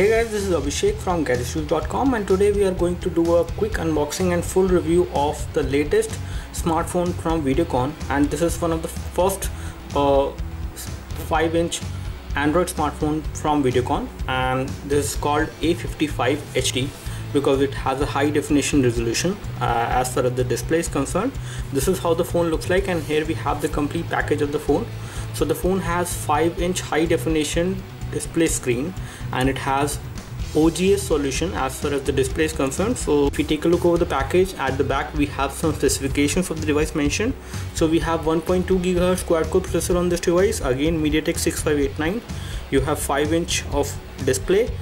Hey guys, this is Abhishek from gadgetshoes.com, and today we are going to do a quick unboxing and full review of the latest smartphone from Videocon. And this is one of the first 5-inch Android smartphone from Videocon, and this is called A55 HD because it has a high definition resolution as far as the display is concerned. This is how the phone looks like, and here we have the complete package of the phone. So the phone has 5-inch high definition display screen, and it has OGS solution as far as the display is concerned. So if we take a look over the package, at the back we have some specifications of the device mentioned. So we have 1.2 GHz quad-core processor on this device, again MediaTek 6589. You have 5-inch of display,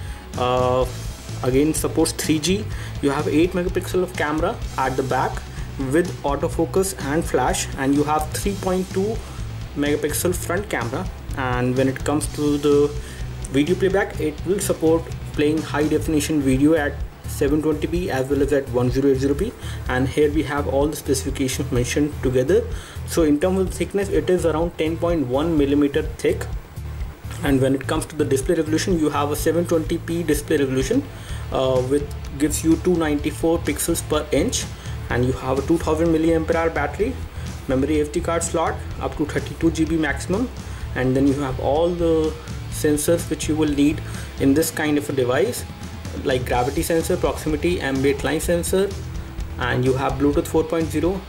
again supports 3G. You have 8 megapixel of camera at the back with autofocus and flash, and you have 3.2 megapixel front camera. And when it comes to the video playback, it will support playing high definition video at 720p as well as at 1080p, and here we have all the specifications mentioned together. So in terms of thickness, it is around 10.1 millimeter thick, and when it comes to the display resolution, you have a 720p display resolution which gives you 294 pixels per inch, and you have a 2000 mAh battery, memory SD card slot up to 32 GB maximum, and then you have all the sensors which you will need in this kind of a device, like gravity sensor, proximity, ambient light sensor, and you have Bluetooth 4.0.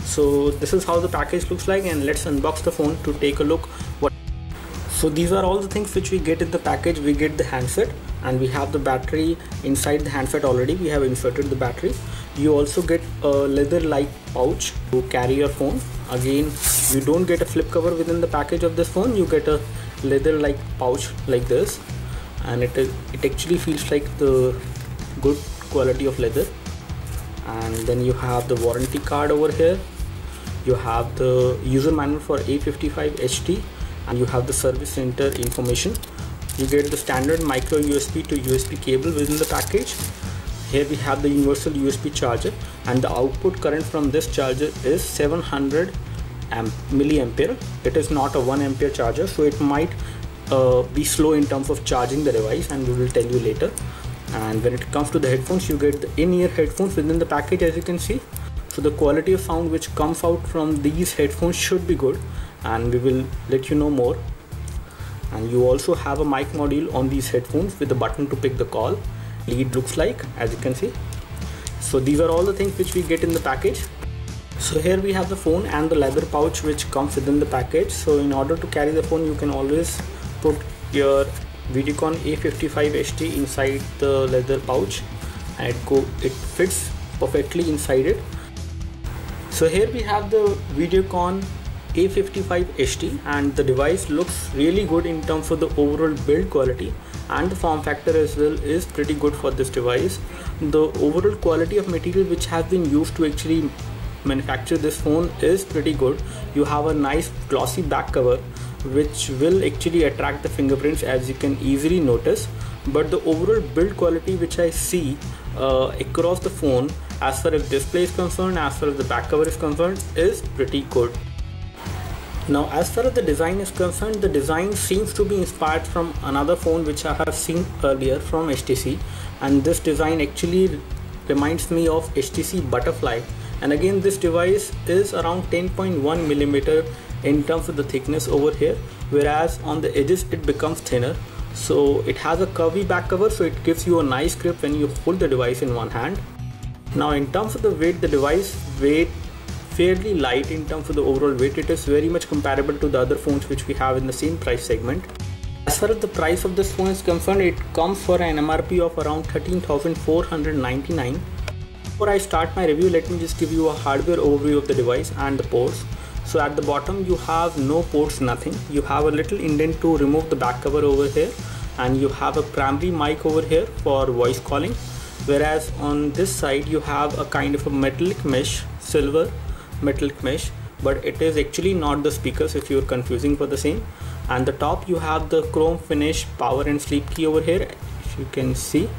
So this is how the package looks like, and let's unbox the phone to take a look. So these are all the things which we get in the package. We get the handset, and we have the battery inside the handset already. We have inserted the battery. You also get a leather-like pouch to carry your phone. Again, you don't get a flip cover within the package of this phone. You get a leather-like pouch like this, and it actually feels like the good quality of leather. And then you have the warranty card over here. You have the user manual for A55 HD, and you have the service center information. You get the standard micro USB to USB cable within the package. Here we have the universal USB charger, and the output current from this charger is 700 milliampere. It is not a 1 ampere charger, so it might be slow in terms of charging the device, and we will tell you later. And when it comes to the headphones, you get the in-ear headphones within the package, as you can see. So the quality of sound which comes out from these headphones should be good, and we will let you know more. And you also have a mic module on these headphones with a button to pick the call. It looks like, as you can see. So these are all the things which we get in the package. So here we have the phone and the leather pouch which comes within the package. So in order to carry the phone, you can always put your Videocon A55 HD inside the leather pouch, and it fits perfectly inside it. So here we have the Videocon A55 HD, and the device looks really good in terms of the overall build quality, and the form factor as well is pretty good for this device. The overall quality of material which has been used to actually manufacture this phone is pretty good. You have a nice glossy back cover which will actually attract the fingerprints, as you can easily notice, but the overall build quality which I see across the phone, as far as display is concerned, as far as the back cover is concerned, is pretty good. Now as far as the design is concerned, the design seems to be inspired from another phone which I have seen earlier from HTC, and this design actually reminds me of HTC Butterfly. And again, this device is around 10.1 millimeter in terms of the thickness over here, whereas on the edges it becomes thinner. So it has a curvy back cover, so it gives you a nice grip when you hold the device in one hand. Now in terms of the weight, the device weight fairly light in terms of the overall weight. It is very much comparable to the other phones which we have in the same price segment. As far as the price of this phone is concerned, it comes for an MRP of around 13,499. Before I start my review, let me just give you a hardware overview of the device and the ports. So at the bottom you have no ports, nothing. You have a little indent to remove the back cover over here, and you have a primary mic over here for voice calling, whereas on this side you have a kind of a metallic mesh, silver metallic mesh, but it is actually not the speakers if you are confusing for the same. And the top you have the chrome finish power and sleep key over here, if you can see,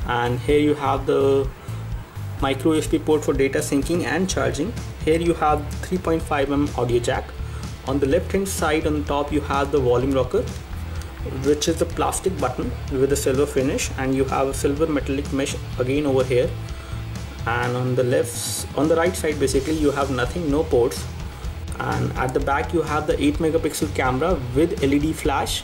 and here you have the micro USB port for data syncing and charging. Here you have 3.5mm audio jack. On the left hand side on the top you have the volume rocker, which is the plastic button with a silver finish, and you have a silver metallic mesh again over here. And on the right side basically you have nothing, no ports. And at the back you have the 8 megapixel camera with LED flash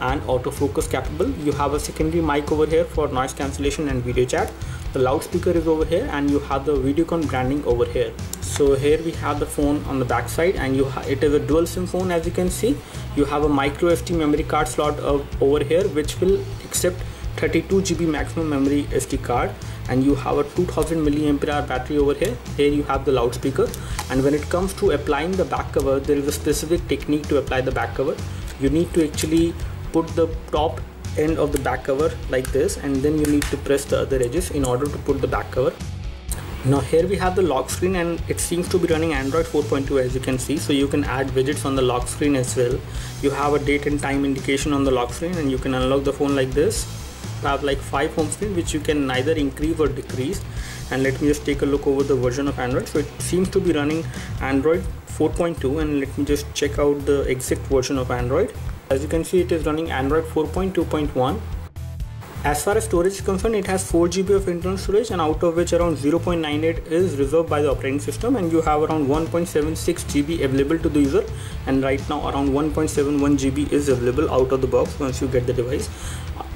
and autofocus capable. You have a secondary mic over here for noise cancellation and video chat. The loudspeaker is over here, and you have the Videocon branding over here. So here we have the phone on the back side, and it is a dual SIM phone. As you can see, you have a micro SD memory card slot over here, which will accept 32 GB maximum memory SD card, and you have a 2000 mAh battery over here. Here you have the loudspeaker, and when it comes to applying the back cover, there is a specific technique to apply the back cover. You need to actually put the top end of the back cover like this, and then you need to press the other edges in order to put the back cover. Now here we have the lock screen, and it seems to be running Android 4.2 as you can see, so you can add widgets on the lock screen as well. You have a date and time indication on the lock screen, and you can unlock the phone like this. You have like 5 home screen which you can neither increase or decrease. And let me just take a look over the version of Android. So it seems to be running Android 4.2, and let me just check out the exact version of Android. As you can see, it is running Android 4.2.1. As far as storage is concerned, it has 4 GB of internal storage, and out of which around 0.98 is reserved by the operating system, and you have around 1.76 GB available to the user, and right now around 1.71 GB is available out of the box once you get the device.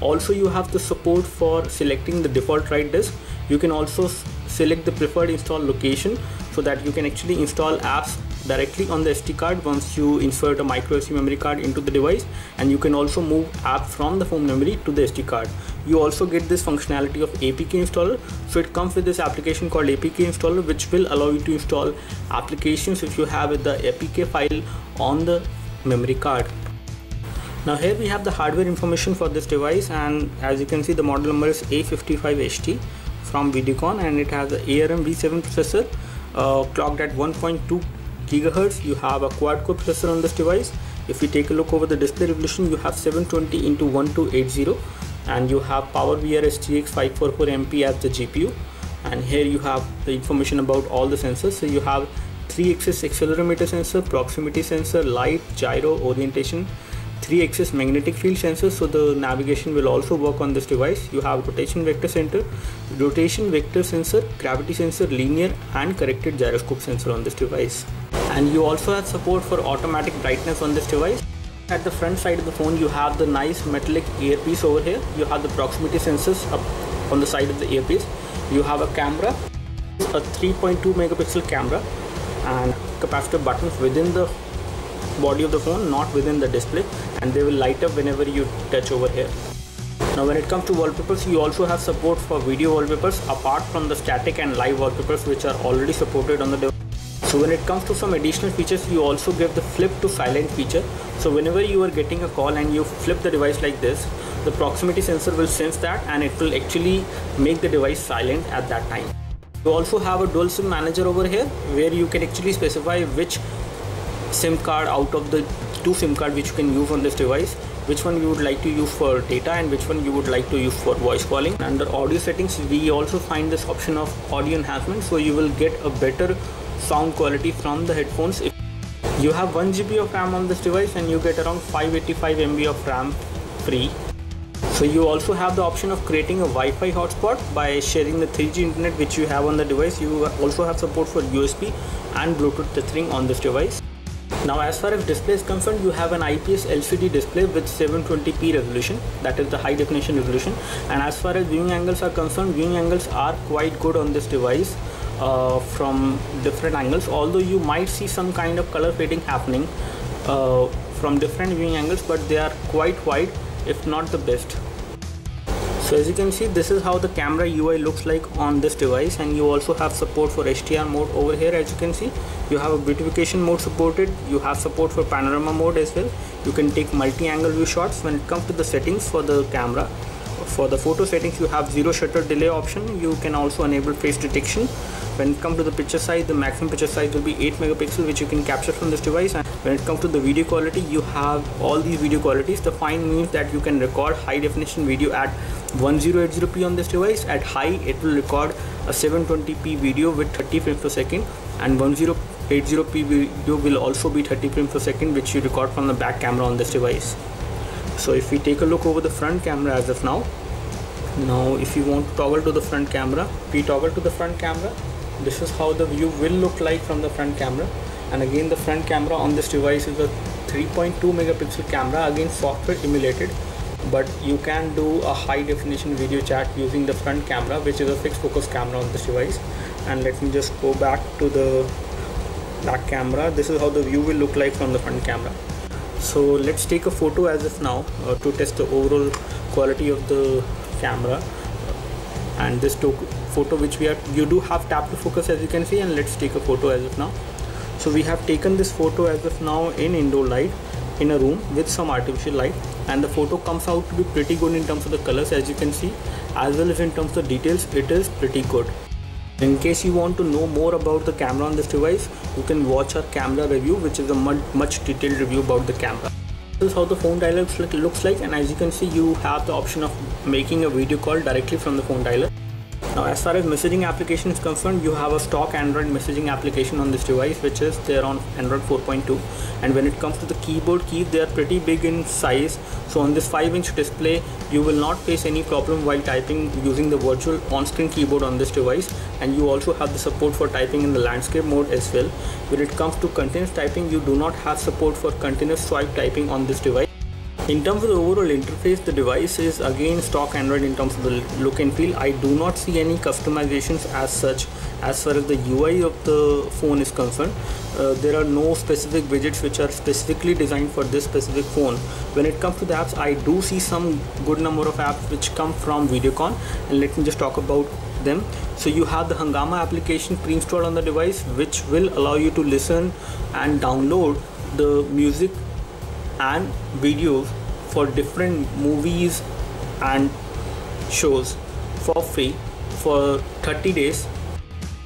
Also, you have the support for selecting the default write disk. You can also select the preferred install location so that you can actually install apps directly on the SD card once you insert a micro SD memory card into the device, and you can also move apps from the phone memory to the SD card. You also get this functionality of APK installer. So it comes with this application called APK installer, which will allow you to install applications if you have the APK file on the memory card. Now here we have the hardware information for this device, and as you can see, the model number is A55HT from Videocon, and it has the ARM V7 processor clocked at 1.2 GHz. You have a quad-core processor on this device. If you take a look over the display resolution, you have 720x1280, and you have PowerVR GX 544MP as the GPU. And here you have the information about all the sensors. So you have 3-axis accelerometer sensor, proximity sensor, light, gyro, orientation, 3-axis magnetic field sensor, so the navigation will also work on this device. You have rotation vector sensor, gravity sensor, linear and corrected gyroscope sensor on this device. And you also have support for automatic brightness on this device. At the front side of the phone, you have the nice metallic earpiece over here. You have the proximity sensors up on the side of the earpiece. You have a camera, a 3.2 megapixel camera, and capacitor buttons within the body of the phone, not within the display, and they will light up whenever you touch over here. Now when it comes to wallpapers, you also have support for video wallpapers apart from the static and live wallpapers which are already supported on the device. So when it comes to some additional features, you also give the flip to silent feature. So whenever you are getting a call and you flip the device like this, the proximity sensor will sense that, and it will actually make the device silent at that time. You also have a dual SIM manager over here, where you can actually specify which SIM card out of the 2 SIM cards which you can use on this device, which one you would like to use for data and which one you would like to use for voice calling. Under audio settings, we also find this option of audio enhancement, so you will get a better sound quality from the headphones. If you have 1 GB of RAM on this device, and you get around 585 MB of RAM free. So you also have the option of creating a Wi-Fi hotspot by sharing the 3G internet which you have on the device. You also have support for USB and Bluetooth tethering on this device. Now as far as display is concerned, you have an IPS LCD display with 720p resolution, that is the high definition resolution. And as far as viewing angles are concerned, viewing angles are quite good on this device from different angles, although you might see some kind of color fading happening from different viewing angles, but they are quite wide, if not the best. So as you can see, this is how the camera UI looks like on this device, and you also have support for HDR mode over here. As you can see, you have a beautification mode supported, you have support for panorama mode as well. You can take multi-angle view shots. When it comes to the settings for the camera, for the photo settings, you have 0 shutter delay option. You can also enable face detection. When it comes to the picture size, the maximum picture size will be 8 megapixel, which you can capture from this device. And when it comes to the video quality, you have all these video qualities. The fine means that you can record high definition video at 1080p on this device. At high, it will record a 720p video with 30 frames per second, and 1080p video will also be 30 frames per second, which you record from the back camera on this device. So if we take a look over the front camera as of now, if you want to toggle to the front camera, we toggle to the front camera. This is how the view will look like from the front camera. And again, the front camera on this device is a 3.2 megapixel camera, again software emulated, but you can do a high definition video chat using the front camera, which is a fixed focus camera on this device. And let me just go back to the back camera. This is how the view will look like from the front camera. So let's take a photo as of now to test the overall quality of the camera. And this photo which we have, you do have tap to focus as you can see, and let's take a photo as of now. So we have taken this photo as of now in indoor light in a room with some artificial light, and the photo comes out to be pretty good in terms of the colors as you can see, as well as in terms of details. It is pretty good. In case you want to know more about the camera on this device, you can watch our camera review, which is a much detailed review about the camera. This is how the phone dialer looks like, and as you can see, you have the option of making a video call directly from the phone dialer. Now as far as messaging application is concerned, you have a stock Android messaging application on this device, which is there on Android 4.2, and when it comes to the keyboard keys, they are pretty big in size. So on this 5-inch display, you will not face any problem while typing using the virtual on-screen keyboard on this device, and you also have the support for typing in the landscape mode as well. When it comes to continuous typing, you do not have support for continuous swipe typing on this device. In terms of the overall interface, the device is again stock Android in terms of the look and feel. I do not see any customizations as such as far as the UI of the phone is concerned. There are no specific widgets which are specifically designed for this specific phone. When it comes to the apps, I do see some good number of apps which come from Videocon, and let me just talk about them. So you have the Hangama application pre-installed on the device, which will allow you to listen and download the music and videos for different movies and shows for free for 30 days.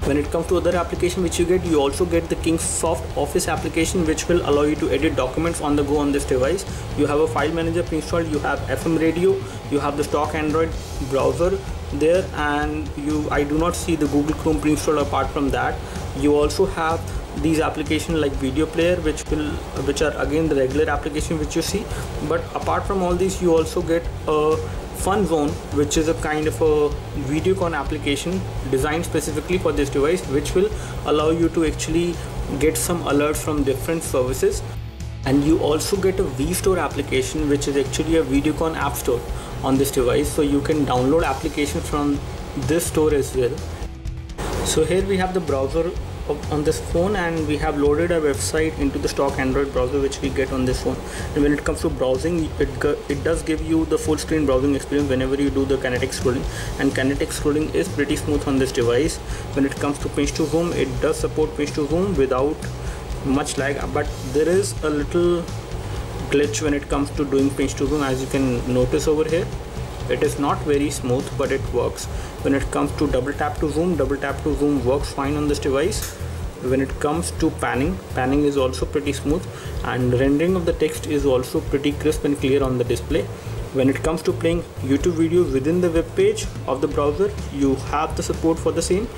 When it comes to other application which you also get the Kingsoft Office application, which will allow you to edit documents on the go on this device. You have a file manager pre-installed, you have FM radio, you have the stock Android browser there, and I do not see the Google Chrome pre-installed apart from that. You also have these applications like video player, which are again the regular application which you see, but apart from all these, you also get a Fun Zone, which is a kind of a Videocon application designed specifically for this device, which will allow you to actually get some alerts from different services. And you also get a VStore application, which is actually a Videocon app store on this device, so you can download applications from this store as well. So here we have the browser on this phone, and we have loaded our website into the stock Android browser which we get on this phone. And when it comes to browsing, it does give you the full screen browsing experience whenever you do the kinetic scrolling, and kinetic scrolling is pretty smooth on this device. When it comes to pinch to zoom, it does support pinch to zoom without much lag, but there is a little glitch when it comes to doing pinch to zoom. As you can notice over here, it is not very smooth, but it works. When it comes to double tap to zoom works fine on this device. When it comes to panning is also pretty smooth, and rendering of the text is also pretty crisp and clear on the display. When it comes to playing YouTube videos within the web page of the browser, you have the support for the same.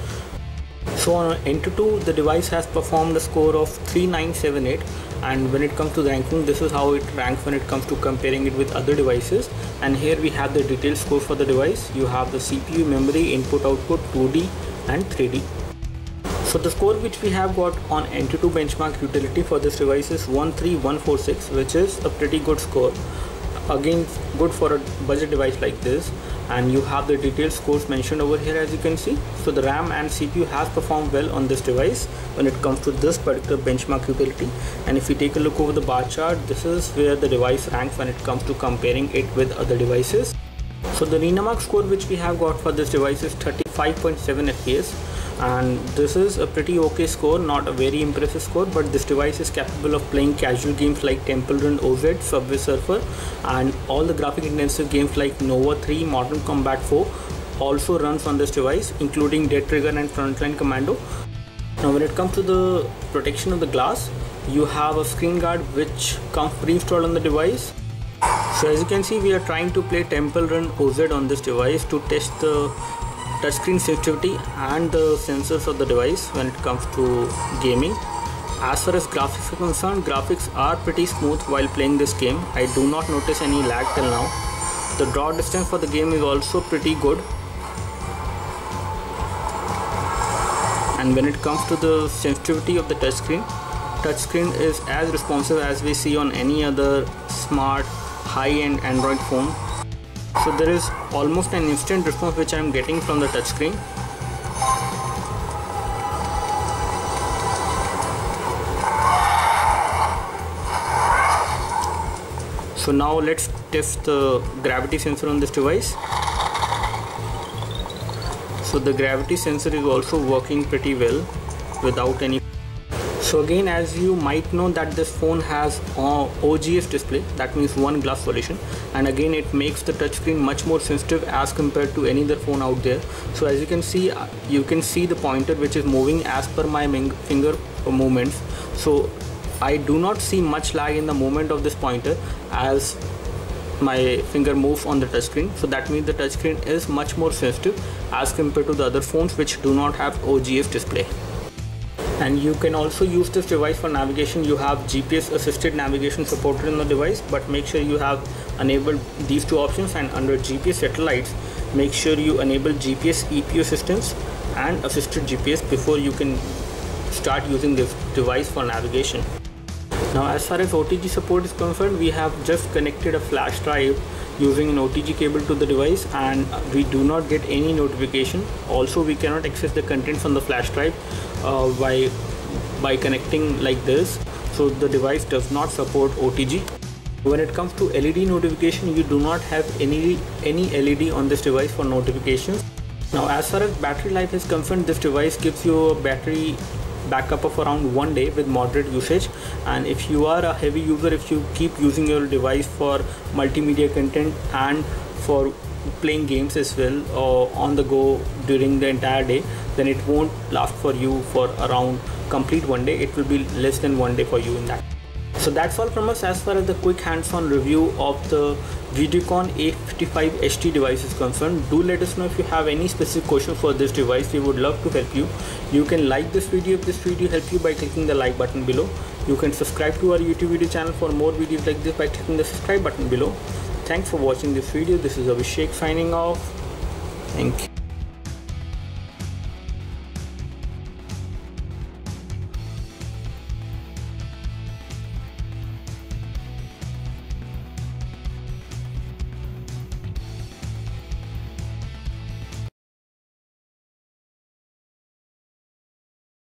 So on Antutu, the device has performed a score of 3978, and when it comes to the ranking, this is how it ranks when it comes to comparing it with other devices. And here we have the detailed score for the device. You have the CPU, memory, input, output, 2D and 3D. So the score which we have got on Antutu benchmark utility for this device is 13146, which is a pretty good score. Again, good for a budget device like this, and you have the detailed scores mentioned over here as you can see. So the RAM and CPU has performed well on this device when it comes to this particular benchmark utility. And if we take a look over the bar chart, this is where the device ranks when it comes to comparing it with other devices. So the Renamark score which we have got for this device is 35.7 FPS, and this is a pretty okay score, not a very impressive score, but this device is capable of playing casual games like Temple Run OZ, Subway Surfer, and all the graphic intensive games like Nova 3, Mortal Kombat 4 also runs on this device, including Dead Trigger and Frontline Commando. Now when it comes to the protection of the glass, you have a screen guard which comes pre-installed on the device. So as you can see, we are trying to play Temple Run OZ on this device to test the touchscreen sensitivity and the sensors of the device when it comes to gaming. As far as graphics are concerned, graphics are pretty smooth while playing this game. I do not notice any lag till now. The draw distance for the game is also pretty good. And when it comes to the sensitivity of the touchscreen is as responsive as we see on any other smart high-end Android phone. So there is almost an instant response which I am getting from the touchscreen. So now let's test the gravity sensor on this device. So the gravity sensor is also working pretty well without any. So again, as you might know that this phone has OGS display, that means one glass solution, and again it makes the touchscreen much more sensitive as compared to any other phone out there. So as you can see the pointer which is moving as per my finger movements. So I do not see much lag in the movement of this pointer as my finger moves on the touchscreen. So that means the touchscreen is much more sensitive as compared to the other phones which do not have OGS display. And you can also use this device for navigation. You have GPS assisted navigation supported in the device, but make sure you have enabled these two options, and under GPS satellites make sure you enable GPS EP assistance and assisted GPS before you can start using this device for navigation. Now as far as OTG support is concerned, we have just connected a flash drive using an OTG cable to the device, and we do not get any notification. Also we cannot access the contents on the flash drive by connecting like this. So the device does not support OTG. When it comes to LED notification, you do not have any LED on this device for notifications. Now as far as battery life is concerned, this device gives you a battery backup of around 1 day with moderate usage. And if you are a heavy user, if you keep using your device for multimedia content and for playing games as well or on the go during the entire day, then it won't last for you for around complete 1 day. It will be less than 1 day for you in that. So that's all from us as far as the quick hands-on review of the Videocon A55 HD device is concerned. Do let us know if you have any specific questions for this device. We would love to help you. You can like this video if this video helped you by clicking the like button below. You can subscribe to our YouTube video channel for more videos like this by clicking the subscribe button below. Thanks for watching this video. This is Abhishek signing off. Thank you.